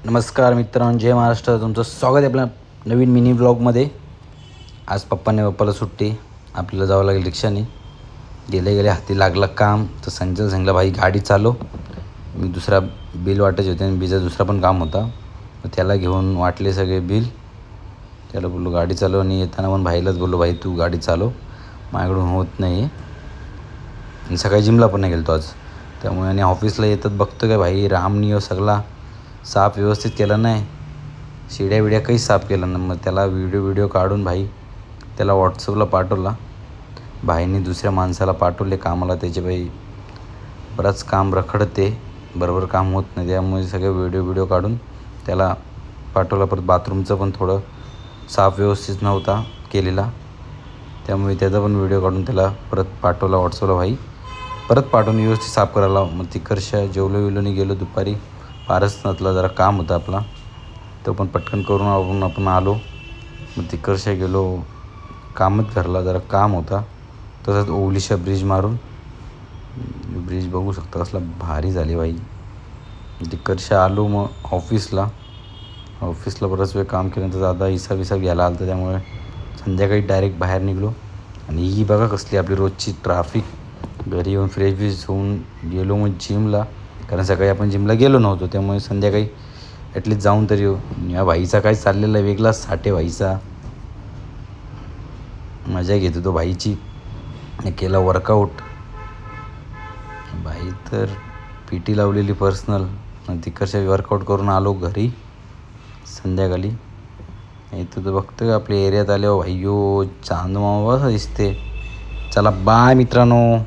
नमस्कार मित्रांनो, जय महाराष्ट्र. तुमचं स्वागत आहे आपल्या नवीन मिनी ब्लॉगमध्ये. आज पप्पाला सुट्टी, आपल्याला जावं लागेल रिक्षाने. गेले हाती लागलं काम. तर संजय सांगला भाई गाडी चालव. मी दुसरा बिल वाटायचे होते आणि बिजा दुसरा पण काम होता, तर त्याला घेऊन वाटले सगळे बिल. त्याला बोललो गाडी चालव, आणि येताना पण भाईलाच बोललो भाई तू गाडी चालव, माझ्याकडून होत नाही आहे. आणि सकाळी जिमला पण नाही गेलो आज, त्यामुळे. आणि ऑफिसला येतात बघतो काय भाई रामनी सगळा साफ व्यवस्थित केला नाही, शिड्या काहीच साफ केला नाही. मग त्याला व्हिडिओ काढून भाई त्याला व्हॉट्सअपला पाठवला. भाईने दुसऱ्या माणसाला पाठवले कामाला त्याचे. भाई बरंच काम रखडते, बरोबर काम होत नाही, त्यामुळे सगळे व्हिडिओ काढून त्याला पाठवला. परत बाथरूमचं पण थोडं साफ व्यवस्थित नव्हता केलेला, त्यामुळे त्याचा पण व्हिडिओ काढून त्याला परत पाठवला व्हॉट्सअपला. भाई परत पाठवून व्यवस्थित साफ करायला. मग तिकडच्या जेवलोनी गेलो दुपारी. पारसनाथला जरा काम होतं आपला, तो पण पटकन करून आपण आलो. मग तिकडच्या गेलो, कामच घरला जरा काम होता. तसंच ओवलीशा ब्रिज मारून, ब्रिज बघू शकता कसला भारी झाली भाई. तिकडच्या आलो. मग ऑफिसला बराच वेळ काम केल्यानंतर दादा हिसाब घ्यायला आलं, तर त्यामुळे संध्याकाळी डायरेक्ट बाहेर निघलो. आणि ही बघा कसली आपली रोजची ट्राफिक. घरी येऊन फ्रेश होऊन गेलो मग जिमला, कारण सकाळी आपण जिमला गेलो नव्हतो, त्यामुळे संध्याकाळी ॲटलीस्ट जाऊन तरी येऊ. या भाईचा काय चाललेला वेगळा साठे भाईचा, मजा घेतो तो भाईची. केला वर्कआउट भाई, तर PT लावलेली पर्सनल. तिकडच्या वर्कआउट करून आलो घरी संध्याकाळी. इथं तर बघतोय आपल्या एरियात आल्यावर भाईयो चांदमामा दिसते. चला बाय मित्रांनो.